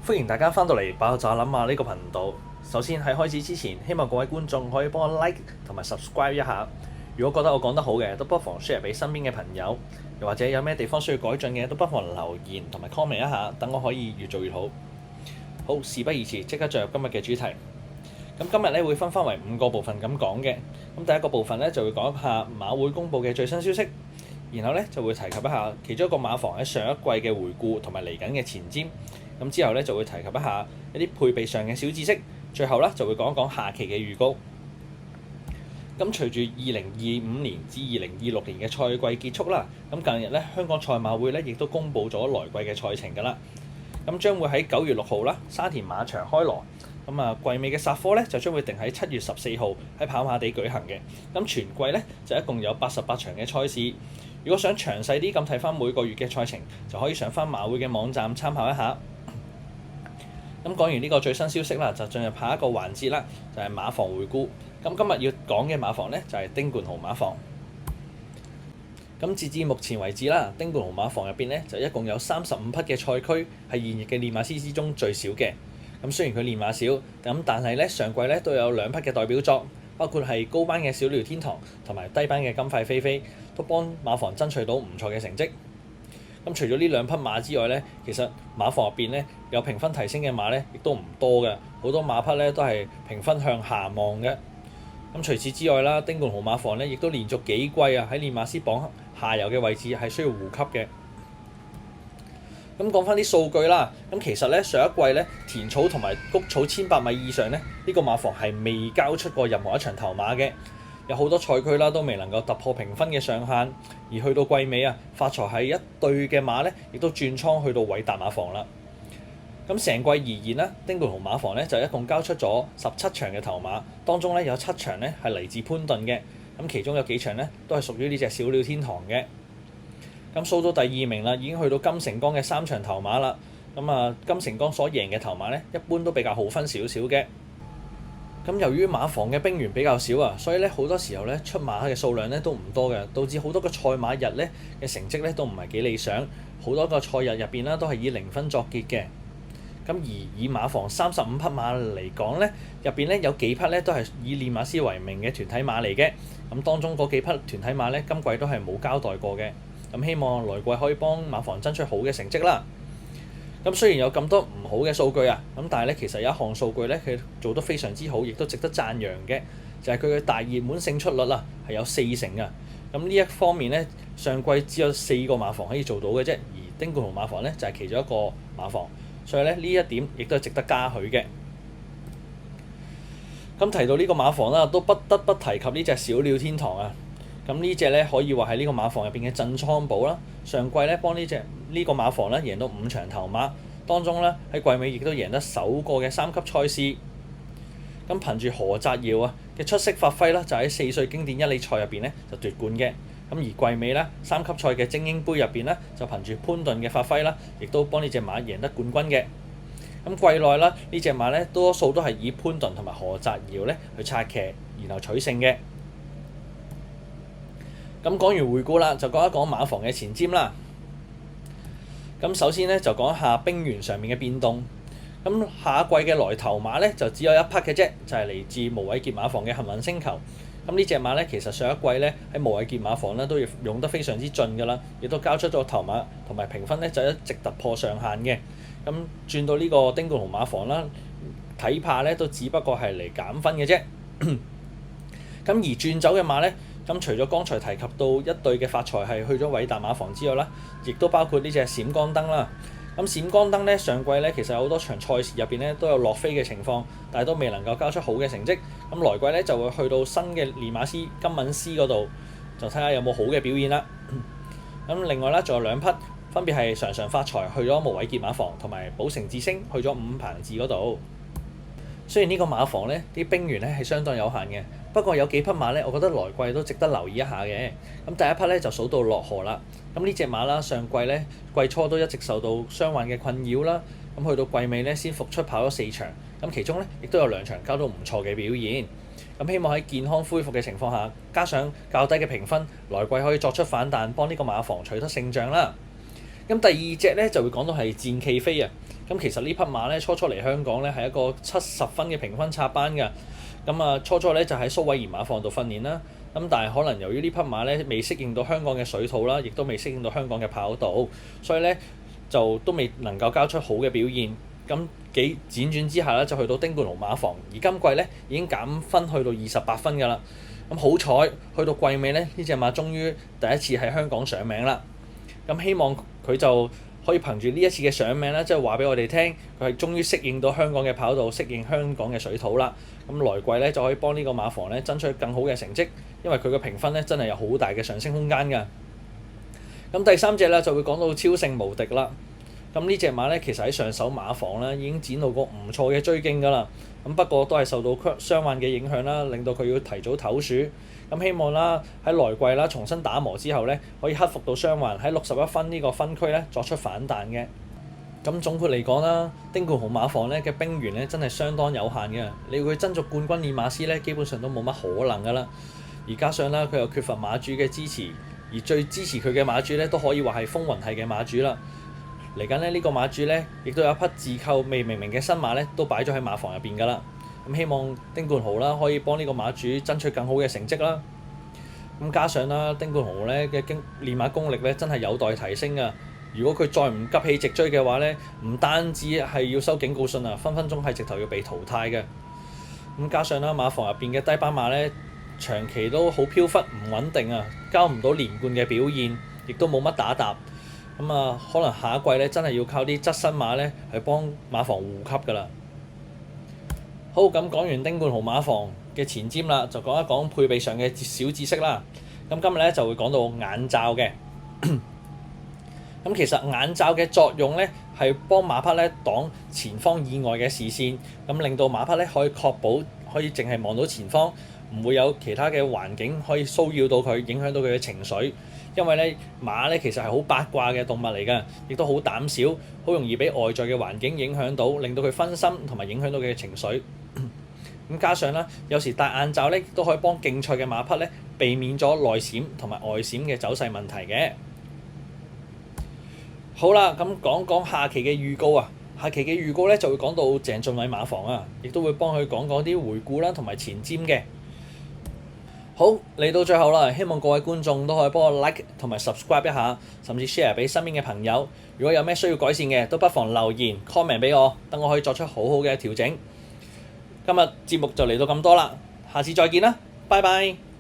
歡迎大家翻到嚟爆炸諗下呢個頻道。首先喺開始之前，希望各位觀眾可以幫我 like 同埋 subscribe 一下。如果覺得我講得好嘅，都不妨 share 俾身邊嘅朋友。又或者有咩地方需要改進嘅，都不妨留言同埋 comment 一下，等我可以越做越好。好，事不宜遲，即刻進入今日嘅主題。咁今日咧會分為5個部分咁講嘅。咁第一個部分咧就會講一下馬會公佈嘅最新消息，然後咧就會提及一下其中一個馬房喺上一季嘅回顧同埋嚟緊嘅前瞻。咁之後咧就會提及一下一啲配備上嘅小知識，最後咧就會講一講下期嘅預告。咁隨住2025年至2026年嘅賽季結束啦，咁近日咧香港賽馬會咧亦都公佈咗來季嘅賽程㗎啦。咁將會喺9月6號啦，沙田馬場開鑼。咁季尾嘅煞科咧就將會定喺7月14號喺跑馬地舉行嘅。咁全季咧就一共有88場嘅賽事。如果想詳細啲咁睇翻每個月嘅賽程，就可以上翻馬會嘅網站參考一下。咁講完呢個最新消息啦，就進入下一個環節啦，就係馬房回顧。咁今日要講嘅馬房咧就係丁冠豪馬房。咁截至目前為止啦，丁冠豪馬房入邊咧就一共有35匹嘅賽區，係現役嘅練馬師之中最少嘅。咁雖然佢練馬少，咁但係咧上季咧都有2匹嘅代表作，包括係高班嘅小鳥天堂同埋低班嘅金塊飛飛，都幫馬房爭取到唔錯嘅成績。咁除咗呢2匹馬之外咧，其實馬房入邊咧有評分提升嘅馬咧，亦都唔多嘅，好多馬匹咧都係評分向下望嘅。咁除此之外啦，丁冠豪馬房咧亦都連續幾季喺練馬師榜下游嘅位置係需要護級嘅。咁講翻啲數據啦，咁其實咧上一季咧田草同埋谷草1800米以上咧，呢個馬房係未交出過任何一場頭馬嘅。有好多賽區啦都未能夠突破評分嘅上限，而去到季尾啊，發財係一對嘅馬咧，亦都轉倉去到偉達馬房啦。咁成季而言啦，丁冠豪馬房咧就一共交出咗17場嘅頭馬，當中咧有7場咧係嚟自潘頓嘅，咁其中有幾場咧都係屬於呢隻小鳥天堂嘅。咁數到第2名啦，已經去到金城江嘅3場頭馬啦。金城江所贏嘅頭馬咧，一般都比較好分少少嘅。咁由於馬房嘅兵員比較少啊，所以咧好多時候咧出馬嘅數量咧都唔多嘅，導致好多個賽馬日咧嘅成績咧都唔係幾理想。好多個賽日入邊啦都係以0分作結嘅。咁而以馬房35匹馬嚟講咧，入邊咧有幾匹咧都係以練馬師為名嘅團體馬嚟嘅。咁當中嗰幾匹團體馬咧，今季都係冇交代過嘅。咁希望來季可以幫馬房爭取好嘅成績啦。咁雖然有咁多唔好嘅數據啊，咁但係咧其實有一項數據咧佢做得非常之好，亦都值得讚揚嘅，就係佢嘅大熱門勝出率啦，係有40%啊。咁呢一方面咧，上季只有4個馬房可以做到嘅啫，而丁冠豪馬房咧就係其中一個馬房，所以咧呢一點亦都係值得嘉許嘅。咁提到呢個馬房啦，都不得不提及呢隻小鳥天堂啊。咁呢隻咧可以話係呢個馬房入邊嘅鎮倉寶啦。上季咧幫呢個馬房咧贏到5場頭馬，當中咧喺季尾亦都贏得首個嘅3級賽事。咁憑住何澤堯啊嘅出色發揮啦，就喺4歲經典一哩賽入邊咧就奪冠嘅。咁而季尾咧3級賽嘅精英杯入邊咧就憑住潘頓嘅發揮啦，亦都幫呢隻馬贏得冠軍嘅。咁季內啦呢隻馬咧多數都係以潘頓同埋何澤堯咧去策騎，然後取勝嘅。咁講完回顧啦，就講一講馬房嘅前瞻啦。咁首先咧就講一下兵員上面嘅變動。咁下一季嘅來頭馬咧就只有1匹嘅啫，就係嚟自無偉傑馬房嘅幸運星球。咁呢隻馬咧其實上一季咧喺無偉傑馬房咧都用得非常之盡㗎啦，亦都交出咗頭馬同埋評分咧就一直突破上限嘅。咁轉到呢個丁冠豪馬房啦，睇怕咧都只不過係嚟減分嘅啫。咁而轉走嘅馬咧，咁除咗剛才提及到一隊嘅發財係去咗偉達馬房之外啦，亦都包括呢隻閃光燈啦。咁閃光燈咧上季咧其實有好多場賽事入邊咧都有落飛嘅情況，但係都未能夠交出好嘅成績。咁來季咧就會去到新嘅練馬師金敏斯嗰度，就睇下有冇好嘅表現啦。咁另外咧仲有2匹，分別係常常發財去咗無偉傑馬房，同埋寶城智星去咗伍鵬志嗰度。雖然呢個馬房咧啲兵員咧係相當有限嘅，不過有幾匹馬咧，我覺得來季都值得留意一下嘅。咁第一匹咧就數到樂河啦。咁呢隻馬啦，上季咧季初都一直受到傷患嘅困擾啦。咁去到季尾咧先復出跑咗4場，咁其中咧亦都有2場交到唔錯嘅表現。咁希望喺健康恢復嘅情況下，加上較低嘅評分，來季可以作出反彈，幫呢個馬房取得勝仗啦。咁第二隻咧就會講到係戰暨飛啊。咁其實呢匹馬咧初嚟香港咧係一個70分嘅評分插班㗎。咁初咧就喺蘇偉賢馬房度訓練啦。咁但係可能由於呢匹馬咧未適應到香港嘅水土啦，亦都未適應到香港嘅跑道，所以咧就都未能夠交出好嘅表現。咁幾輾轉之下咧就去到丁冠豪馬房，而今季咧已經減分去到28分㗎啦。咁好彩去到季尾咧，呢隻馬終於第一次喺香港上名啦。咁希望佢就可以憑住呢一次嘅上名咧，即係話俾我哋聽，佢係終於適應到香港嘅跑道，適應香港嘅水土啦。咁來季咧就可以幫呢個馬房咧爭取更好嘅成績，因為佢嘅評分咧真係有好大嘅上升空間㗎。咁第三隻咧就會講到超勝無敵啦。咁呢隻馬咧其實喺上手馬房咧已經展露過唔錯嘅追勁㗎啦。咁不過都係受到傷患嘅影響啦，令到佢要提早唞暑。咁希望啦喺來季啦重新打磨之後咧，可以克服到傷患，喺61分呢個分區咧作出反彈嘅。咁總括嚟講啦，丁冠豪馬房咧嘅兵源咧真係相當有限嘅，你要佢爭逐冠軍練馬師咧，基本上都冇乜可能㗎啦。而加上啦佢又缺乏馬主嘅支持，而最支持佢嘅馬主咧都可以話係風雲系嘅馬主啦。嚟緊咧呢個馬主咧，亦都有一匹自購未命名嘅新馬咧，都擺咗喺馬房入邊㗎啦。咁希望丁冠豪啦可以幫呢個馬主爭取更好嘅成績啦。咁加上啦丁冠豪咧嘅練馬功力咧真係有待提升㗎。如果佢再唔急起直追嘅話咧，唔單止係要收警告信啊，分分鐘係直頭要被淘汰嘅。咁加上啦馬房入邊嘅低班馬咧，長期都好飄忽唔穩定啊，交唔到連貫嘅表現，亦都冇乜打搭。可能下一季咧真係要靠啲側身馬咧去幫馬房護級㗎啦。好，咁講完丁冠豪馬房嘅前瞻啦，就講一講配備上嘅小知識啦。咁今日咧就會講到眼罩嘅。咁其實眼罩嘅作用咧係幫馬匹咧擋前方意外嘅視線，咁令到馬匹咧可以確保可以淨係望到前方，唔會有其他嘅環境可以騷擾到佢，影響到佢嘅情緒。因為咧馬咧其實係好八卦嘅動物嚟㗎，亦都好膽小，好容易俾外在嘅環境影響到，令到佢分心同埋影響到佢嘅情緒。咁加上啦，有時戴眼罩咧都可以幫競賽嘅馬匹咧避免咗內閃同埋外閃嘅走勢問題嘅。好啦，咁講講下期嘅預告啊。下期嘅預告咧就會講到鄭俊偉馬房啊，亦都會幫佢講啲回顧啦同埋前瞻嘅。好，嚟到最後啦，希望各位觀眾都可以幫我 like 同埋 subscribe 一下，甚至 share 俾身邊嘅朋友。如果有咩需要改善嘅，都不妨留言 comment 俾我，等我可以作出好好嘅調整。今日節目就嚟到咁多啦，下次再見啦，拜拜。